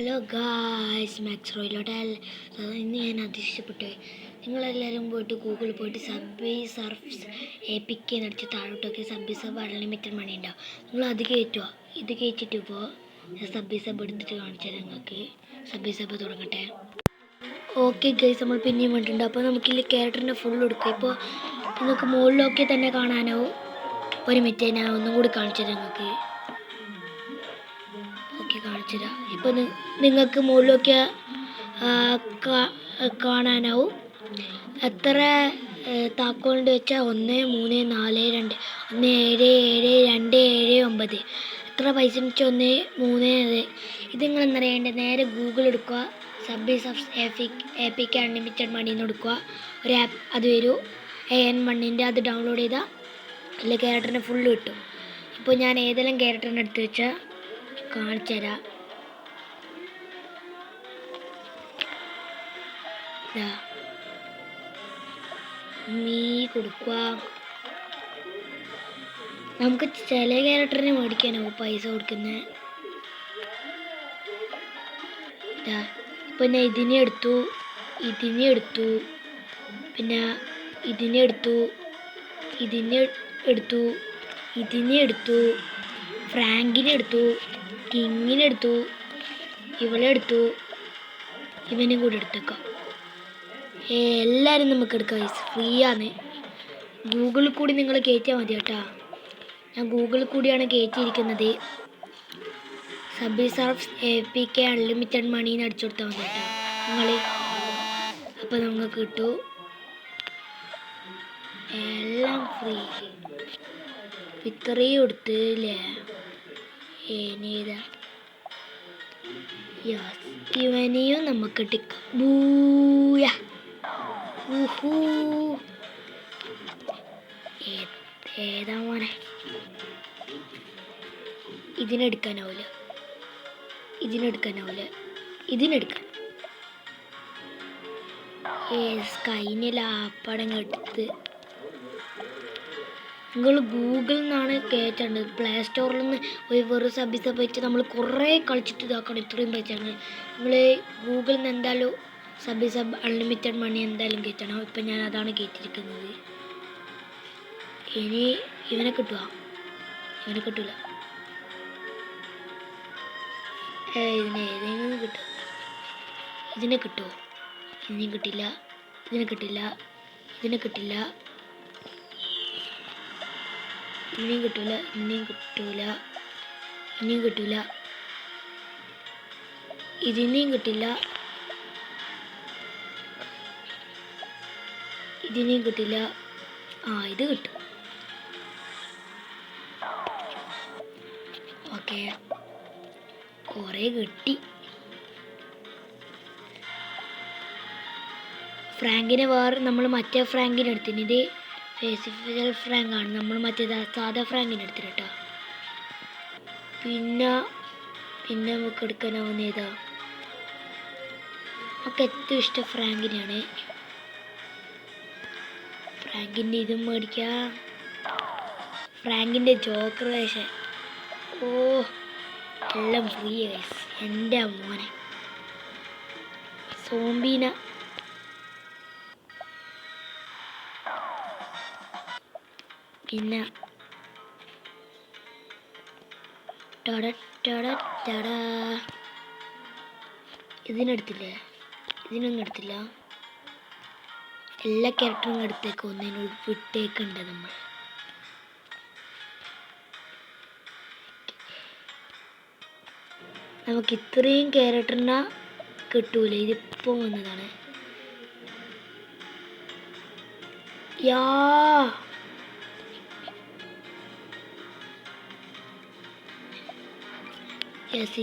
Hello guys, max റോയിലോട്ട് ഇന്ന് ഞാൻ അതിശയപ്പെട്ടു. നിങ്ങളെല്ലാവരും പോയിട്ട് ഗൂഗിളിൽ പോയിട്ട് സബ്വേ സർഫ്സ് APK എന്നടിച്ച് താഴോട്ടൊക്കെ സബ് അൺലിമിറ്റഡ് മണി ഉണ്ടാവും. നിങ്ങൾ അത് കയറ്റുക. ഇത് കയറ്റിയിട്ട് ഇപ്പോൾ സബ് എടുത്തിട്ട് കാണിച്ചാൽ നിങ്ങൾക്ക് സബ് തുടങ്ങട്ടെ. ഓക്കെ ഗൈസ്, നമ്മൾ പിന്നെയും വേണ്ടിട്ടുണ്ട്. അപ്പോൾ നമുക്കില്ല ക്യാരക്ടറിൻ്റെ ഫുൾ എടുക്കുക. ഇപ്പോൾ നിങ്ങൾക്ക് മുകളിലൊക്കെ തന്നെ കാണാനാവും. ഒരു മിനിറ്റ് ഞാൻ ഒന്നും കൂടി കാണിച്ചു തരാം നിങ്ങൾക്ക്. ഓക്കെ, കാണിച്ചു തരാം. ഇപ്പോൾ നിങ്ങൾക്ക് മുകളിലൊക്കെ കാണാനാവും. എത്ര താക്കോലുണ്ട് വെച്ചാൽ 1 3 4 2 1 7 7 2 7 9. എത്ര പൈസ വെച്ചാൽ 1 3. ഇത് നിങ്ങൾ എന്താ ചെയ്യേണ്ടത്? നേരെ ഗൂഗിൾ എടുക്കുക, സബ് APK അൺലിമിറ്റഡ് മണി എന്ന് എടുക്കുക. ഒരു ആപ്പ് അത് വരും, AN1 അത് ഡൗൺലോഡ് ചെയ്താൽ അതിൽ ക്യാരക്ടറിന് ഫുള്ള് കിട്ടും. ഇപ്പോൾ ഞാൻ ഏതെല്ലാം ക്യാരക്ടറിനെ എടുത്ത് വെച്ചാൽ കാണിച്ചു തരാം. മീ കൊടുക്കുക. നമുക്ക് ചില ക്യാരക്ടറിനെ മേടിക്കാനാവും പൈസ കൊടുക്കുന്നത്. ഇപ്പം ഞാൻ ഇതിനെ എടുത്തു, പിന്നെ ഇതിനെ എടുത്തു, ഫ്രാങ്കിനെ എടുത്തു, കിങ്ങിനെ എടുത്തു, ഇവളെടുത്തു, ഇവനും കൂടി എടുത്തേക്കാം. എല്ലാവരും നമുക്ക് എടുക്കാം. ഫ്രീ ആണ്. ഗൂഗിളിൽ കൂടി നിങ്ങൾ കയറ്റിയാൽ മതി കേട്ടോ. ഞാൻ ഗൂഗിളിൽ കൂടിയാണ് കയറ്റിയിരിക്കുന്നത്. സബ് സർഫ്സ് APK അൺലിമിറ്റഡ് മണീന്ന് അടിച്ചു കൊടുത്താൽ മതി കേട്ടോ നിങ്ങൾ. അപ്പോൾ നമുക്ക് കിട്ടൂ. എല്ലാം ഫ്രീ. ഇത്രയും എടുത്ത് അല്ലേ? ഇവനെയും നമുക്ക് എടുക്കാം. ബൂയ ഏതാ മോനെ? ഇതിനെടുക്കാനാവില്ല. സ്കൈനിൽ ആപ്പടം എടുത്ത് നിങ്ങൾ ഗൂഗിളിൽ നിന്നാണ് കയറ്റേണ്ടത്. പ്ലേ സ്റ്റോറിൽ നിന്ന് ഒരു വെറും സബ് വെച്ച് നമ്മൾ കുറേ കളിച്ചിട്ട് ഇതാക്കണം. ഇത്രയും പൈസയാണ്. നിങ്ങൾ ഗൂഗിളിൽ നിന്ന് എന്തായാലും സബ് അൺലിമിറ്റഡ് മണി എന്തായാലും കയറ്റണം. ഇപ്പം ഞാൻ അതാണ് കയറ്റിയിരിക്കുന്നത്. ഇനി ഇവനെ കിട്ടുക? ഇവനെ കിട്ടില്ല. ഏതെങ്കിലും കിട്ടും. ഇതിനെ കിട്ടുമോ? ഇനിയും കിട്ടില്ല. ഇതിനെ കിട്ടില്ല. ഇനിയും കിട്ടൂല. ഇതിനെയും കിട്ടൂല. ഇതിനെയും കിട്ടില്ല. ഇത് കിട്ടും. ഓക്കെ, കുറേ കിട്ടി. ഫ്രാങ്കിനെ നമ്മൾ മറ്റേ ഫ്രാങ്കിനെ എടുത്തിന്. ഇത് ഫേസിഫിക്കൽ ഫ്രാങ്കാണ്. നമ്മൾ മറ്റേ സാധാ ഫ്രാങ്കിനെ എടുത്തിട്ട് കേട്ടോ. പിന്നെ നമുക്ക് എടുക്കാനാവുന്ന ഏതാ? നമുക്ക് ഏറ്റവും ഇഷ്ടം ഫ്രാങ്കിനെയാണ്. ഫ്രാങ്കിൻ്റെ ഇതും മേടിക്കാം. ഫ്രാങ്കിൻ്റെ ജോക്കർ വേഷം. എല്ലാം ഫ്രീ ഗൈസ്. എൻ്റെ മോനെ സോംബീന പിന്നെ ഇതിനൊന്നും എടുത്തില്ല. എല്ലാ ക്യാരക്ടറും എടുത്തേക്ക് ഒന്നിനോട് വിട്ടേക്കുണ്ട് നമ്മൾ. നമുക്ക് ഇത്രയും ക്യാരക്ടറിനെ കിട്ടൂല. ഇതിപ്പോൾ വന്നതാണ്.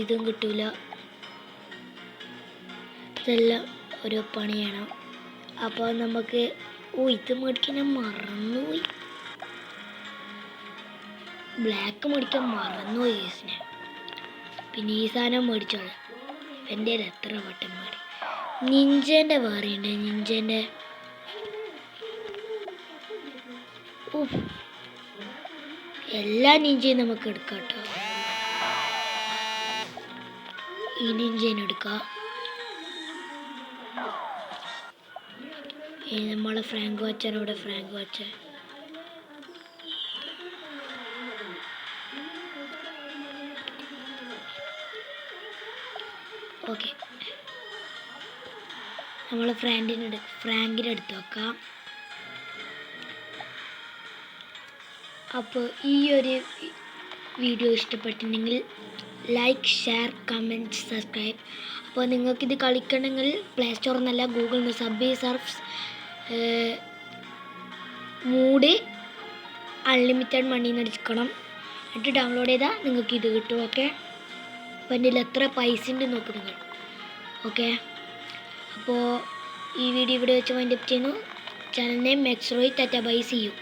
ഇതും കിട്ടൂല. ഇതെല്ലാം ഓരോ പണിയാണ്. അപ്പോൾ നമുക്ക് ഇത് മേടിക്കാൻ ഞാൻ മറന്നുപോയി. ബ്ലാക്ക് മേടിക്കാൻ മറന്നുപോയി കേസിനെ. പിന്നെ ഈ സാധനം മേടിച്ചോളൂ. എൻ്റെ എത്ര വട്ടം മേടി. നിഞ്ചേൻ്റെ വേറെയുണ്ട്. നിഞ്ചേൻ്റെ എല്ലാ നിഞ്ചയും നമുക്ക് എടുക്കാം കേട്ടോ. ഇനി ഇഞ്ചിൻ എടുക്കുക. ഇനി നമ്മളെ ഫ്രാങ്ക് വാച്ചാണ് ഫ്രാങ്ക് വാച്ച്. ഓക്കെ, നമ്മൾ ഫ്രാങ്കിൻ്റെ അടുത്ത് വെക്കാം. അപ്പോൾ ഈ ഒരു വീഡിയോ ഇഷ്ടപ്പെട്ടിട്ടുണ്ടെങ്കിൽ ലൈക്ക്, ഷെയർ, കമൻറ്റ്, സബ്സ്ക്രൈബ്. അപ്പോൾ നിങ്ങൾക്കിത് കളിക്കണമെങ്കിൽ പ്ലേ സ്റ്റോറിൽ നിന്നല്ല, ഗൂഗിളിൽ നിന്ന് സബ്ബി സർഫ്സ് മൂഡ് അൺലിമിറ്റഡ് മണി അടിക്കണം. എന്നിട്ട് ഡൗൺലോഡ് ചെയ്താൽ നിങ്ങൾക്ക് ഇത് കിട്ടും. ഓക്കെ, അപ്പോൾ എൻ്റെ എത്ര പൈസ ഉണ്ട് നോക്കും നിങ്ങൾ. ഓക്കെ, അപ്പോൾ ഈ വീഡിയോ ഇവിടെ വെച്ച് വൈൻഡപ്പ് ചെയ്യുന്നു. ചാനൽ നെയിം മെക്സ്റോയ്. Tata bye, see U.